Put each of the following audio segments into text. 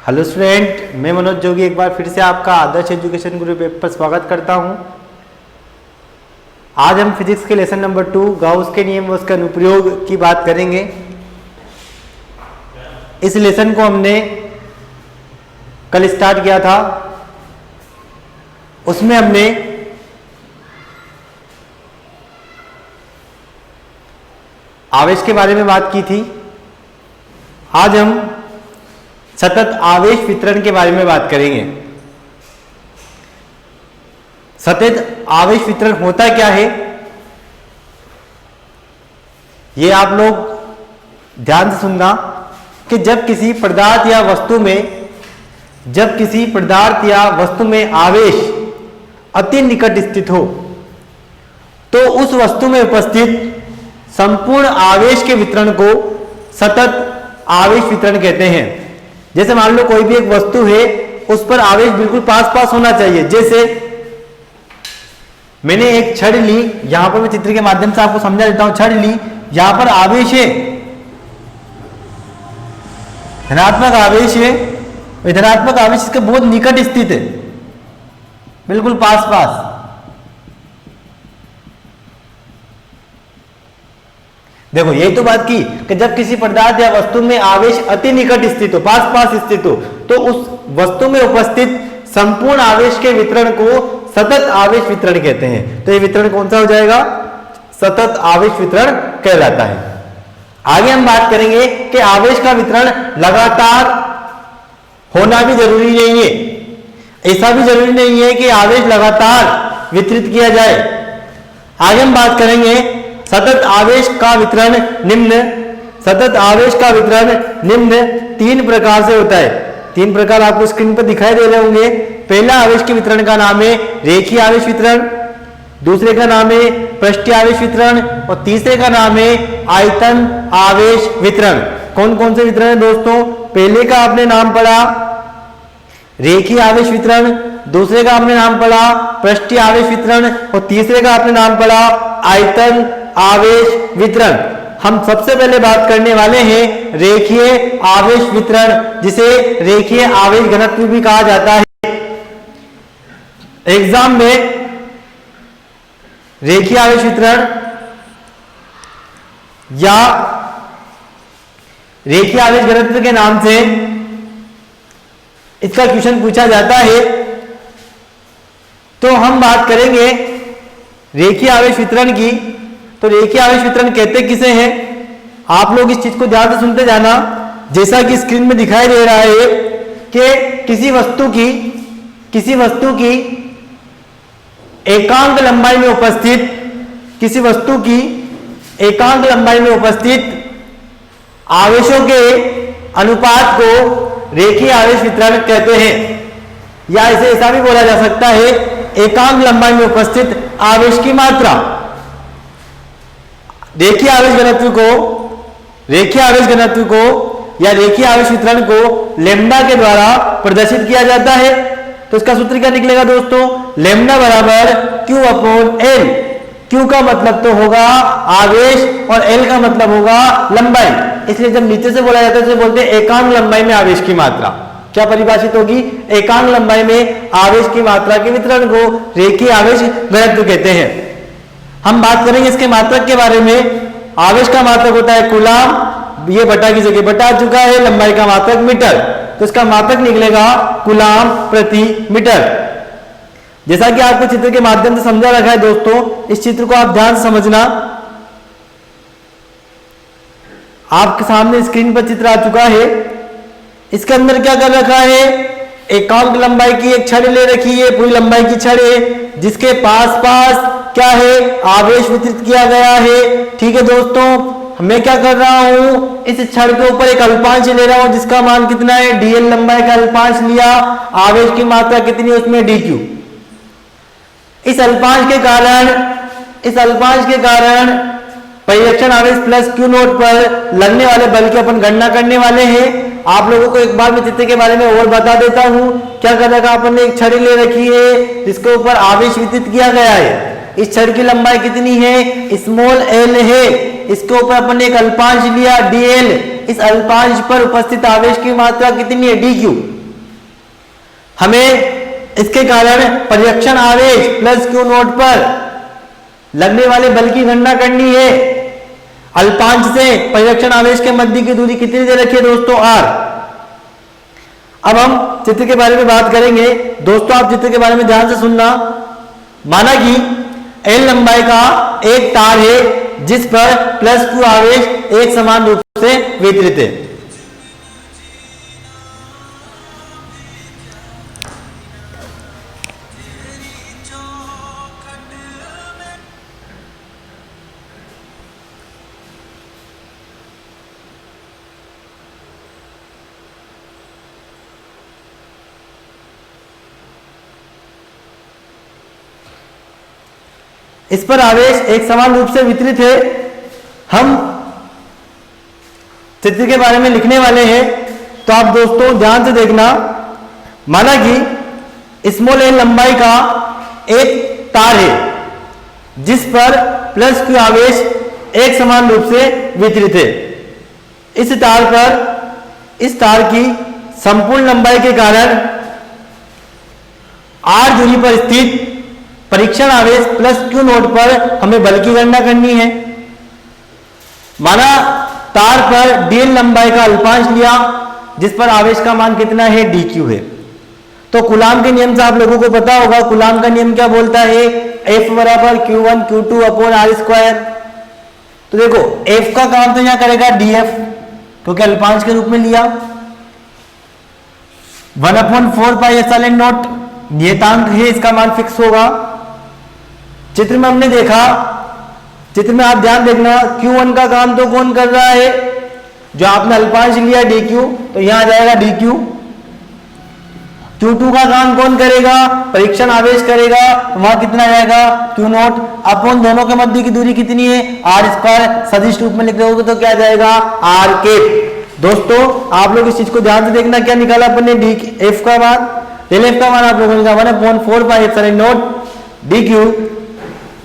Hello student, मैं मनोज जोगी एक बार फिर से आपका आदर्श एजुकेशन गुरु वेब पर स्वागत करता हूं। आज हम फिजिक्स के लेसन नंबर 2 गाउस के नियम व उसके अनुप्रयोग की बात करेंगे। इस लेसन को हमने कल स्टार्ट किया था। उसमें हमने आवेश के बारे में बात की थी। आज हम सतत आवेश वितरण के बारे में बात करेंगे। सतत आवेश वितरण होता क्या है, ये आप लोग ध्यान से सुनना कि जब किसी पदार्थ या वस्तु में आवेश अति निकट स्थित हो तो उस वस्तु में उपस्थित संपूर्ण आवेश के वितरण को सतत आवेश वितरण कहते हैं। जैसे मान लो कोई भी एक वस्तु है, उस पर आवेश बिल्कुल पास होना चाहिए। जैसे मैंने एक छड़ ली, यहां पर मैं चित्र के माध्यम से आपको समझा देता हूं। छड़ ली, यहां पर आवेश है, धनात्मक आवेश है। धनात्मक आवेश इसके बहुत निकट स्थित है, बिल्कुल पास। देखो यही तो बात की कि जब किसी पदार्थ या वस्तु में आवेश अति निकट स्थित हो, पास स्थित हो, तो उस वस्तु में उपस्थित संपूर्ण आवेश के वितरण को सतत आवेश वितरण कहते हैं। तो ये वितरण कौन सा हो जाएगा? सतत आवेश वितरण कहलाता है। आगे हम बात करेंगे कि आवेश का वितरण लगातार होना भी जरूरी नहीं है। ऐसा भी जरूरी नहीं है कि आवेश लगातार वितरित किया जाए। आगे हम बात करेंगे सतत आवेश का वितरण निम्न 3 प्रकार से होता है। 3 प्रकार आपको स्क्रीन पर दिखाई दे रहे होंगे। पहला आवेश के वितरण का नाम है रेखीय आवेश वितरण, दूसरे का नाम है पृष्ठीय आवेश वितरण और तीसरे का नाम है आयतन आवेश वितरण। कौन कौन से वितरण है दोस्तों? पहले का आपने नाम पढ़ा रेखीय आवेश वितरण, दूसरे का आपने नाम पढ़ा पृष्ठीय आवेश वितरण और तीसरे का आपने नाम पढ़ा आयतन आवेश वितरण। हम सबसे पहले बात करने वाले हैं रेखीय आवेश वितरण, जिसे रेखीय आवेश घनत्व भी कहा जाता है। एग्जाम में रेखीय आवेश वितरण या रेखीय आवेश घनत्व के नाम से इसका क्वेश्चन पूछा जाता है। तो हम बात करेंगे रेखीय आवेश वितरण की। तो रेखीय आवेश वितरण कहते किसे हैं? आप लोग इस चीज को ध्यान से सुनते जाना। जैसा कि स्क्रीन में दिखाई दे रहा है कि किसी वस्तु की एकांक लंबाई में उपस्थित आवेशों के अनुपात को रेखीय आवेश वितरण कहते हैं। या इसे ऐसा भी बोला जा सकता है एकांक लंबाई में उपस्थित आवेश की मात्रा। रेखीय आवेश घनत्व को या रेखीय आवेश वितरण को लैम्डा के द्वारा प्रदर्शित किया जाता है। तो इसका सूत्र क्या निकलेगा दोस्तों? लैम्डा बराबर Q/L। Q का मतलब तो होगा आवेश और L का मतलब होगा लंबाई। इसलिए जब नीचे से बोला जाता है तो बोलते हैं एकांक लंबाई में आवेश की मात्रा। क्या परिभाषित होगी? एकांक लंबाई में आवेश की मात्रा के वितरण को रेखीय आवेश घनत्व कहते हैं। हम बात करेंगे इसके मात्रक के बारे में। आवेश का मात्रक होता है कूलाम, ये बटा की जगह बटा आ चुका है। लंबाई का मात्रक मीटर, तो इसका मात्रक निकलेगा कूलाम प्रति मीटर। जैसा कि आपको चित्र के माध्यम से समझा रखा है दोस्तों, इस चित्र को आप ध्यान से समझना। आपके सामने स्क्रीन पर चित्र आ चुका है। इसके अंदर क्या कर रखा है? एकांक लंबाई की एक छड़ ले रखी है, पूरी लंबाई की छड़ है, जिसके पास क्या है? आवेश वितरित किया गया है। ठीक है दोस्तों, मैं क्या कर रहा हूं? इस छड़ के ऊपर एक अल्पांश ले रहा हूं, जिसका मान कितना है? dl लंबाई का अल्पांश लिया। आवेश की मात्रा कितनी है उसमें? dq। इस अल्पांश के कारण परिरक्षण आवेश प्लस Q0 पर लगने वाले बल की अपन गणना करने वाले हैं। आप लोगों को एक बार मैं चित्र के बारे में और बता देता हूं। क्या कर रखा अपन ने? एक छड़ी ले रखी है जिसके ऊपर आवेश वितरित किया गया है। इस छड़ की लंबाई कितनी है? स्मॉल l है। इसके ऊपर अपन ने एक अल्पांश लिया dl। इस अल्पांश पर उपस्थित आवेश की मात्रा कितनी है? dq। हमें इसके कारण परिरक्षण आवेश प्लस क्यू नोट पर लगने वाले बल की गणना करनी है। अल्पांश से परिरक्षण आवेश के मध्य की दूरी कितनी दे रखी है दोस्तों, r। अब हम चित्र के बारे में बात करेंगे। दोस्तों आप चित्र के बारे में ध्यान से सुनना। माना कि L लंबाई का एक तार है जिस पर प्लस क्यू आवेश एक समान रूप से वितरित है। इस पर आवेश एक समान रूप से वितरित है। हम चित्र के बारे में लिखने वाले हैं, तो आप दोस्तों ध्यान से देखना। माना कि स्मॉल एल लंबाई का एक तार है जिस पर प्लस क्यू आवेश एक समान रूप से वितरित है। इस तार की संपूर्ण लंबाई के कारण r दूरी पर स्थित परीक्षण आवेश प्लस क्यू नोट पर हमें बल की गणना करनी है। माना तार पर dl लंबाई का अल्पांश लिया जिस पर आवेश का मान कितना है, dq है। तो कूलाम के नियम से आप लोगों को पता होगा, कूलाम का नियम क्या बोलता है, F बराबर Q1 Q2 upon r square. तो देखो F का काम तो यहां करेगा dF, क्योंकि अल्पांश के रूप में लिया। 1/4 पाई एप्सिलॉन नॉट नियतांक है, इसका मान फिक्स होगा। चित्र में हमने देखा, चित्र में आप ध्यान देखना, Q1 का काम तो कौन कर रहा है, जो आपने अल्पांश लिया dQ, तो यहां आ जाएगा dQ। Q2 का काम कौन करेगा, परीक्षण आवेश करेगा, तो वहां कितना आएगा Q नोट अपॉन दोनों के मध्य की दूरी कितनी है, r स्क्वायर। सदिश रूप में लिख रहे हो तो क्या जाएगा, r कैप। दोस्तों आप लोग इस चीज को ध्यान से देखना, क्या निकाला अपन ने, F का मान, F का मान आप लोगों ने निकाला 1/4 pi epsilon not dQ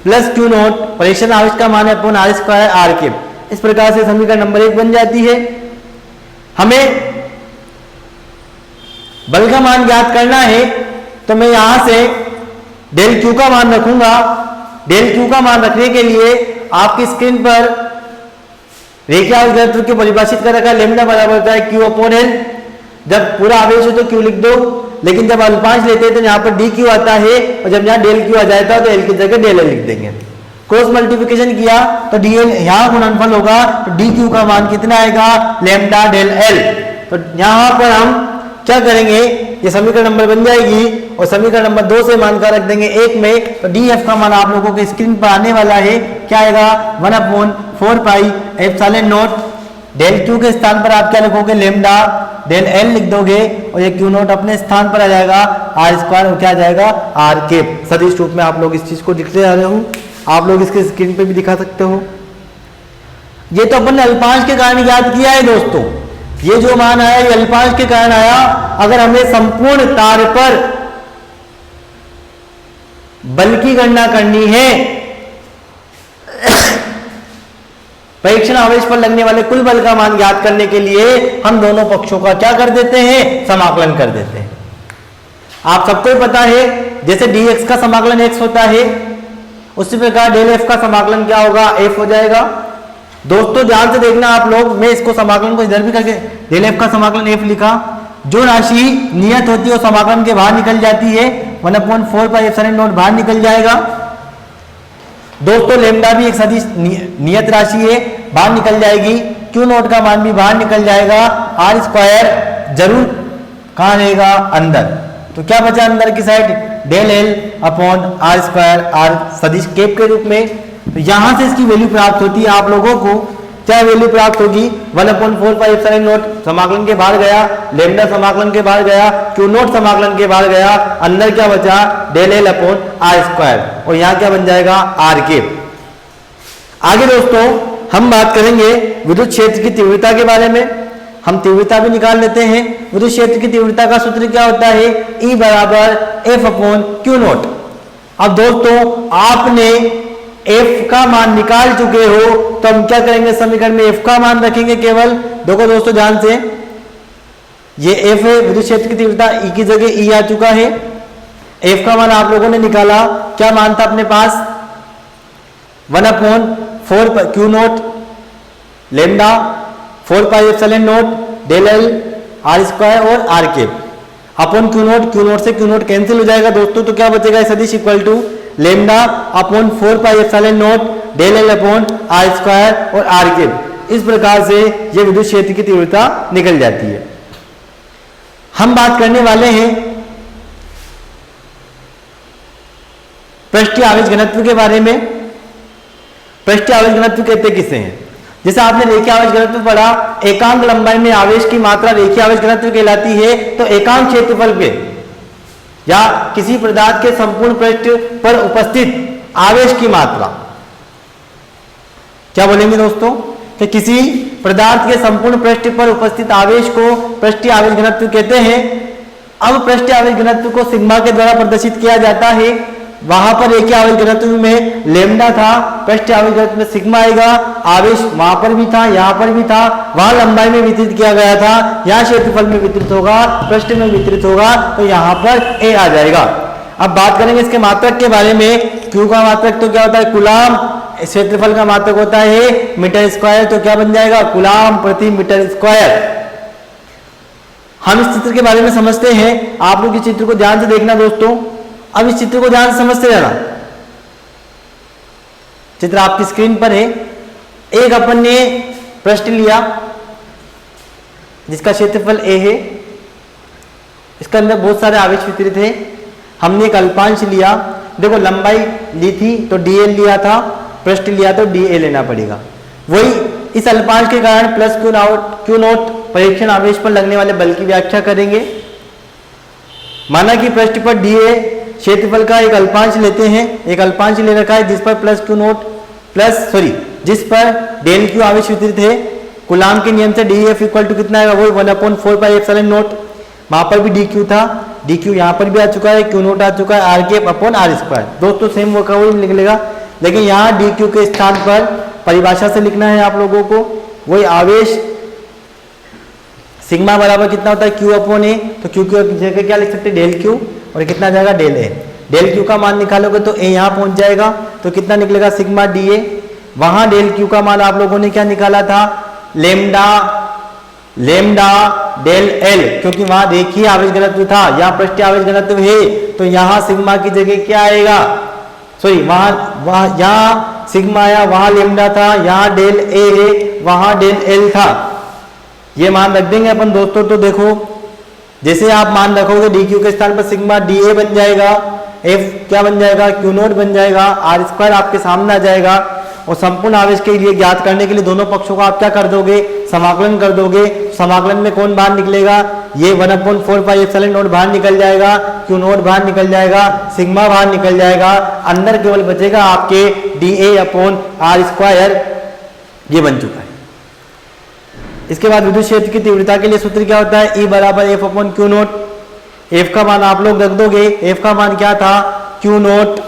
plus Q note, परीक्षण आवेश का मान है upon r square r cap. इस प्रकार से समीकरण नंबर 1 बन जाती है। हमें बल का मान ज्ञात करना है, तो मैं यहां से डेल क्यू का मान रखूंगा। डेल क्यू का मान रखने के लिए आपकी स्क्रीन पर रेखीय घनत्व को परिभाषित कर रखा है, लैम्डा बराबर होता है क्यू अपॉन एल। जब पूरा आवेश हो तो क्यू लिख दो, लेकिन जब अल्पांश लेते हैं तो यहाँ पर डी क्यू आता है, और जब यहाँ डेल क्यू आ जाता है तो एल की जगह डेल एल लिख देंगे। क्रॉस मल्टीप्लिकेशन किया तो डी एल यहाँ गुणनफल होगा, तो डी क्यू का मान कितना आएगा, लैम्डा डेल एल। तो यहाँ पर हम क्या करेंगे, ये समीकरण नंबर बन जाएगी, और समीकरण नंबर 2 से मान कर रख देंगे 1 में। तो डी एफ का मान आप लोगों के स्क्रीन पर आने वाला है, क्या आएगा 1/4 pi epsilon nought. Del q के स्थान पर आप क्या लिखोगे, लेमडा डेल एल लिख दोगे, और ये क्यू नोट अपने स्थान पर आ जाएगा आर स्क्वायर, और क्या आ जाएगा आर कैप। सदिश रूप में आप लोग इस चीज को लिखते जा रहे हो, आप लोग इसके स्क्रीन पे भी दिखा सकते हो। ये तो अपन ने अल्पांश के कारण याद किया है दोस्तों, ये जो मान आया ये अल्पांश के कारण आया। अगर हमें संपूर्ण तार पर बल की गणना करनी है, परीक्षण आवेश पर लगने वाले कुल बल का मान ज्ञात करने के लिए हम दोनों पक्षों का क्या कर देते हैं, समाकलन कर देते हैं। आप सबको पता है जैसे dx का समाकलन x होता है, उसी प्रकार डेल f का समाकलन क्या होगा, f हो जाएगा। दोस्तों ध्यान से देखना आप लोग, मैं इसको समाकलन को इधर भी करके डेल f का समाकलन f लिखा। जो राशि नियत होती है वो समाकलन के बाहर निकल जाती है, 1/4 पाई एप्सिलॉन नॉट बाहर निकल जाएगा। दोस्तों लेमडा भी एक सदिश नियत राशि है, बाहर निकल जाएगी। क्यू नोट का मान भी बाहर निकल जाएगा। आर स्क्वायर जरूर कहां रहेगा, अंदर। तो क्या बचा अंदर की side, del L upon are square, r सदिश केप के रूप में। तो यहां से इसकी वैल्यू प्राप्त होती है आप लोगों को, क्या वैल्यू प्राप्त होगी, 1/4 पाई एप्सिलॉन नॉट समाकलन के बाहर गया, लेमडा समाकलन के बाहर गया, क्यू नोट समाकलन के बाहर गया, अंदर क्या बचा, del L upon are square, और यहां क्या बन जाएगा, आर कैप। आगे दोस्तों हम बात करेंगे विद्युत क्षेत्र की तीव्रता के बारे में। हम तीव्रता भी निकाल लेते हैं। विद्युत क्षेत्र की तीव्रता का सूत्र क्या होता है, E बराबर एफ अपॉन क्यू नोट। अब दोस्तों आपने F का मान निकाल चुके हो, तो हम क्या करेंगे, समीकरण में F का मान रखेंगे केवल। देखो दोस्तों ध्यान से, ये एफ है, विद्युत क्षेत्र की तीव्रता ई की जगह ई आ चुका है। एफ का मान आप लोगों ने निकाला, क्या मान था अपने पास 1/4 q nought lambda 4 pi epsilon nought del l r square और आर के अपॉन क्यू नोट से क्यू नोट कैंसिल हो जाएगा दोस्तों, तो क्या बचेगा सदिश equal to lambda upon 4 pi epsilon nought del L upon are square और आर के। इस प्रकार से ये विद्युत क्षेत्र की तीव्रता निकल जाती है। हम बात करने वाले हैं पृष्ठीय आवेश घनत्व के बारे में। पृष्ठीय आवेश घनत्व कहते किसे हैं? जैसे आपने रेखीय आवेश घनत्व पढ़ा, एकांक लंबाई में आवेश की मात्रा रेखीय आवेश घनत्व कहलाती है। तो एकांक क्षेत्रफल पे या किसी पदार्थ के संपूर्ण पृष्ठ पर उपस्थित आवेश की मात्रा, क्या बोलेंगे दोस्तों? कि किसी पदार्थ के संपूर्ण पृष्ठ पर उपस्थित आवेश को पृष्ठीय आवेश घनत्व कहते हैं। अब पृष्ठीय आवेश घनत्व को सिग्मा के द्वारा प्रदर्शित किया जाता है। वहां पर रेखीय आवेश घनत्व में लेमडा था, पृष्ठीय आवेश घनत्व में सिग्मा आएगा। आवेश वहां पर भी था, यहां पर भी था, वहां लंबाई में वितरित किया गया था, यहां क्षेत्रफल में वितरित होगा, पृष्ठ में वितरित होगा, तो यहां पर ए आ जाएगा। अब बात करेंगे इसके मात्रक के बारे में। क्यू का मात्रक तो क्या होता है? कूलाम। क्षेत्रफल का मात्रक होता है मीटर स्क्वायर, तो क्या बन जाएगा? कूलाम प्रति मीटर स्क्वायर। हम इस चित्र के बारे में समझते हैं। आप लोग इस चित्र को ध्यान से देखना दोस्तों। अब इस चित्र को ध्यान से समझते रहना। चित्र आपकी स्क्रीन पर है। एक अपन ने पृष्ठ लिया जिसका क्षेत्रफल ए है, इसके अंदर बहुत सारे आवेश वितरित है। हमने एक अल्पांश लिया, देखो लंबाई ली थी तो डीएल लिया था, पृष्ठ लिया तो डीए लेना पड़ेगा। वही इस अल्पांश के कारण प्लस क्यू नोट परीक्षण आवेश पर लगने वाले बल की व्याख्या करेंगे। माना कि पृष्ठ पर डीए क्षेत्रफल का एक अल्पांश लेते हैं, एक अल्पांश ले रखा है जिस पर जिस पर डेल क्यू आवेश वितरित है। कूलाम के नियम से डीएफ इक्वल टू कितना आएगा? वही 1/4 पाई एप्सिलॉन नोट। वहां पर भी डी क्यू था, डी क्यू यहाँ पर भी आ चुका है, क्यू नोट आ चुका है, आर के अपॉन आर स्क्वायर। दोस्तों सेम वो वही निकलेगा, लेकिन यहाँ डी क्यू के स्थान पर परिभाषा से लिखना है आप लोगों को। वही आवेश सिग्मा बराबर कितना होता है? क्यू अपॉन ए। तो क्यू की जगह क्या लिख सकते हैं? डेल क्यू, और कितना जाएगा? Del A. डेल क्यू का मान निकालोगे तो ए यहाँ पहुंच जाएगा, तो कितना निकलेगा? Sigma D A. वहां डेल क्यू का मान आप लोगों ने क्या निकाला था? लेमडा डेल एल, क्योंकि वहां रेखीय आवेश घनत्व था, यहाँ पृष्ठीय आवेश घनत्व है, तो यहाँ सिग्मा की जगह क्या आएगा? वहां यहाँ सिग्मा आया, वहां लेमडा था, यहाँ डेल ए है, वहां डेल एल था। ये मान रख देंगे अपन दोस्तों। तो देखो जैसे आप मान रखोगे डी क्यू के स्थान पर सिग्मा डी ए बन जाएगा, एफ क्या बन जाएगा? क्यू नोट बन जाएगा, आर स्क्वायर आपके सामने आ जाएगा। और संपूर्ण आवेश के लिए ज्ञात करने के लिए दोनों पक्षों को आप क्या कर दोगे? समाकलन कर दोगे। समाकलन में कौन बाहर निकलेगा? ये 1/4 पाई एप्सिलॉन नोट बाहर निकल जाएगा, क्यू नोट बाहर निकल जाएगा, सिग्मा बाहर निकल जाएगा। अंदर केवल बचेगा आपके d a upon are square. ये बन चुका है। इसके बाद विद्युत क्षेत्र की तीव्रता के लिए सूत्र क्या होता है? E बराबर F upon q note. F का मान आप लोग रख दोगे। एफ का मान क्या था? Q nought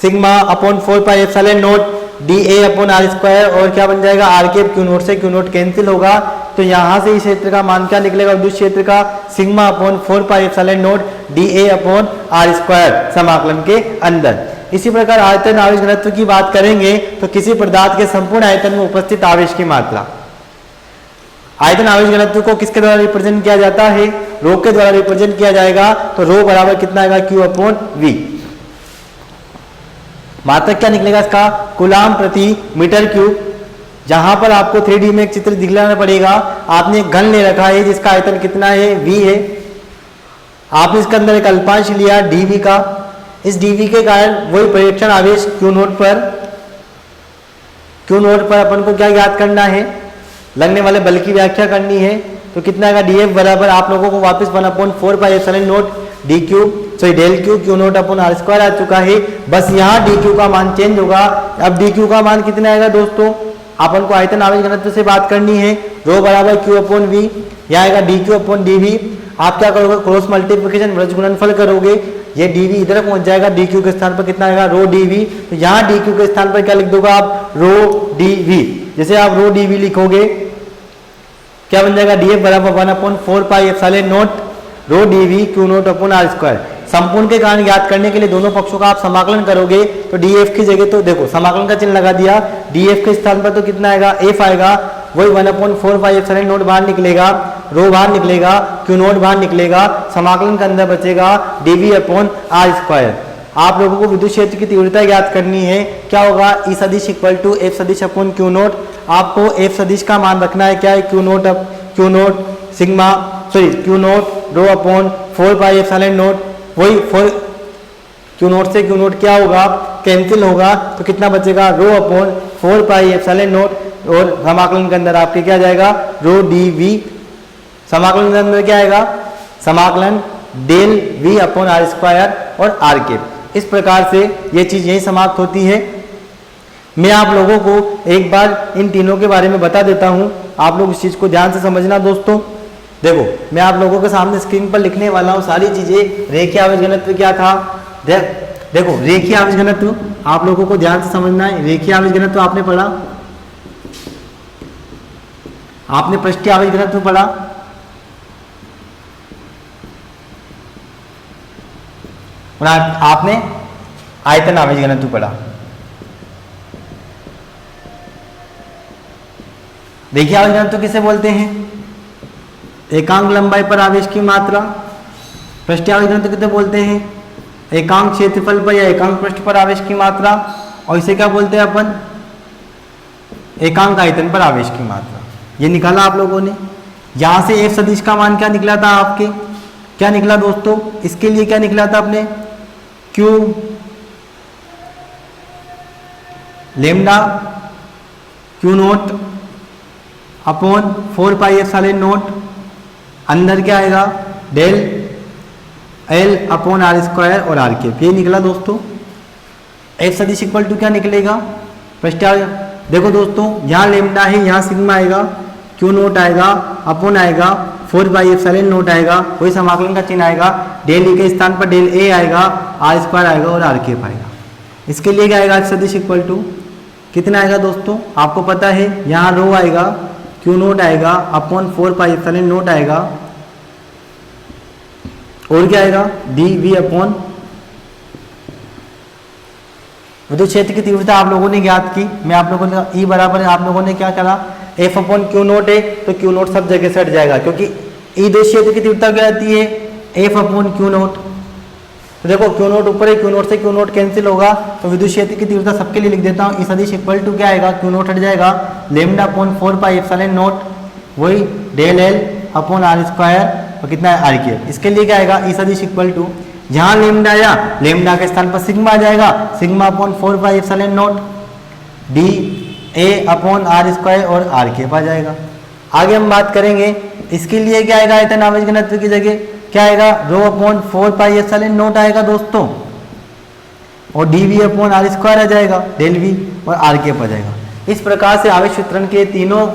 sigma upon 4 pi epsilon note d a upon are square, और क्या बन जाएगा? आर के क्यू नोट से क्यू नोट कैंसिल होगा, तो यहां से इस क्षेत्र का मान क्या निकलेगा? विद्युत क्षेत्र का sigma upon 4 pi epsilon note d a upon are square समाकलन के अंदर। इसी प्रकार आयतन आवेश घनत्व की बात करेंगे तो किसी पदार्थ के संपूर्ण आयतन में उपस्थित आवेश की मात्रा। आयतन आवेश घनत्व को किसके द्वारा रिप्रेजेंट किया जाता है? रो के द्वारा रिप्रेजेंट किया जाएगा। तो रो बराबर कितना आएगा? Q upon v. मात्रक क्या निकलेगा इसका? कूलाम प्रति मीटर क्यूब। जहां पर आपको 3D में एक चित्र दिखलाना पड़ेगा। आपने एक घन ले रखा है जिसका आयतन कितना है? v है। आपने इसके अंदर एक अल्पांश लिया dv का। इस dv के कारण वही प्रेक्षण आवेश q नोट पर अपन को क्या ज्ञात करना है? लगने वाले बल की व्याख्या करनी है। तो कितना आएगा? df बराबर आप लोगों को वापस 1/4 pi epsilon note D cube, sorry del Q Q naught upon are square आ चुका है। बस यहाँ डी क्यू का मान चेंज होगा। अब डी क्यू का मान कितना आएगा दोस्तों? अपन को आयतन आवेश घनत्व से बात करनी है। रो बराबर क्यू अपॉन वी, यहाँ आएगा d q upon d v. आप क्या करोगे? क्रॉस मल्टीप्लिकेशन व्रज गुणनफल करोगे। ये डी वी इधर पहुंच जाएगा, डी क्यू के स्थान पर कितना आएगा? Rho D we. तो यहाँ डी क्यू के स्थान पर क्या लिख दोगे आप? Rho D we. जैसे आप रो डी वी लिखोगे क्या बन जाएगा, डीएफ बराबर 1/4 pi epsilon nought rho d v q nought upon are square. संपूर्ण के कारण ज्ञात करने के लिए दोनों पक्षों का आप समाकलन करोगे तो डीएफ की जगह तो देखो समाकलन का चिन्ह लगा दिया, डीएफ के स्थान पर तो कितना आएगा, एफ आएगा, वही 1/4 पाई एप्सिलॉन नॉट बाहर निकलेगा, रो बाहर निकलेगा, क्यू नॉट बाहर निकलेगा, समाकलन के अंदर बचेगा डीवी अपॉन आर स्क्वायर। आप लोगों को विद्युत क्षेत्र की तीव्रता ज्ञात करनी है, क्या होगा, ई सदिश इक्वल टू एफ सदिश अपॉन क्यू नॉट। आपको एफ सदिश का मान रखना है, क्या है, Q not sigma Q not row upon 4 pi epsilon not, वही 4 क्यू नॉट से क्यू नॉट क्या होगा, कैंसिल होगा, तो कितना बचेगा, रो अपॉन 4 पाई एप्सिलॉन नॉट, और समाकलन के अंदर आपके क्या जाएगा, रो डी वी, समाकलन के अंदर क्या आएगा, समाकलन del v upon are square और आर के। इस प्रकार से ये चीज यही समाप्त होती है। मैं आप लोगों को एक बार इन तीनों के बारे में बता देता हूं, आप लोग इस चीज को ध्यान से समझना दोस्तों। देखो मैं आप लोगों के सामने स्क्रीन पर लिखने वाला हूँ सारी चीजें। रेखीय आवेश घनत्व क्या था, देखो रेखीय आवेश घनत्व आप लोगों को ध्यान से समझना है। रेखीय आवेश घनत्व आपने पढ़ा, आपने पृष्ठीय आवेश घनत्व पढ़ा, और आपने आयतन आवेश घनत्व पढ़ा। रेखीय आवेश घनत्व किसे बोलते हैं, एकांक लंबाई पर आवेश की मात्रा। पृष्ठीय आवेश घनत्व किसे बोलते हैं, एकांक क्षेत्रफल पर या एकांक पृष्ठ पर आवेश की मात्रा, और इसे क्या बोलते हैं अपन, एकांक आयतन पर आवेश की मात्रा। ये निकाला आप लोगों ने। यहां से एफ सदिश का मान क्या निकला था आपके, क्या निकला दोस्तों, इसके लिए क्या निकला था अपने, q lambda q nought upon 4 pi epsilon nought, अंदर क्या आएगा, del L upon are square और आर के। ये निकला दोस्तों। एफ सदिश इक्वल टू क्या निकलेगा, पृष्ठीय, देखो दोस्तों यहाँ लेमडा है, यहाँ सिग्मा आएगा, क्यू नोट आएगा, अपॉन आएगा 4 पाई एप्सिलॉन नोट आएगा, वही समाकलन का चिन्ह आएगा, डेल ई के स्थान पर डेल ए आएगा, आर स्क्वायर आएगा और आर के आएगा। इसके लिए क्या आएगा, एफ सदिश इक्वल टू कितना आएगा दोस्तों, आपको पता है, यहाँ रो आएगा, क्यू नोट आएगा, अपॉन 4 पाई एप्सिलॉन नोट आएगा, और क्या आएगा, डी वी अपॉन विद्युत क्षेत्र की तीव्रता आप लोगों ने ज्ञात की। मैं आप लोगों ने ई बराबर आप लोगों ने क्या करा, एफ अपॉन क्यू नोट है तो क्यू नोट सब जगह से हट जाएगा, क्योंकि ई विद्युत क्षेत्र की तीव्रता क्या आती है, एफ अपॉन क्यू नोट। तो देखो क्यू नोट ऊपर है, क्यू नोट से क्यू नोट कैंसिल होगा, तो विद्युत क्षेत्र की तीव्रता सबके लिए लिख देता हूँ। ई सदिश इक्वल टू क्या आएगा, क्यू नोट हट जाएगा, lambda upon 4 pi epsilon naught, वही del L upon are square और कितना है आर के। इसके लिए क्या आएगा, ई सदिश इक्वल टू, जहां लेमडा आया लेमडा के स्थान पर सिग्मा आ जाएगा, sigma upon 4 pi epsilon note, d a upon are square और आर के आ जाएगा। आगे हम बात करेंगे, इसके लिए क्या आएगा, आयतन आवेश घनत्व की जगह क्या आएगा, rho upon 4 pi epsilon naught आएगा दोस्तों, और D V upon are square आ जाएगा, डेल वी और आर के आ जाएगा। इस प्रकार से आवेश वितरण के तीनों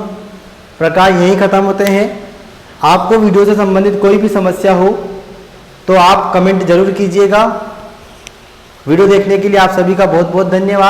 प्रकार यही खत्म होते हैं। आपको वीडियो से संबंधित कोई भी समस्या हो तो आप कमेंट जरूर कीजिएगा। वीडियो देखने के लिए आप सभी का बहुत बहुत धन्यवाद।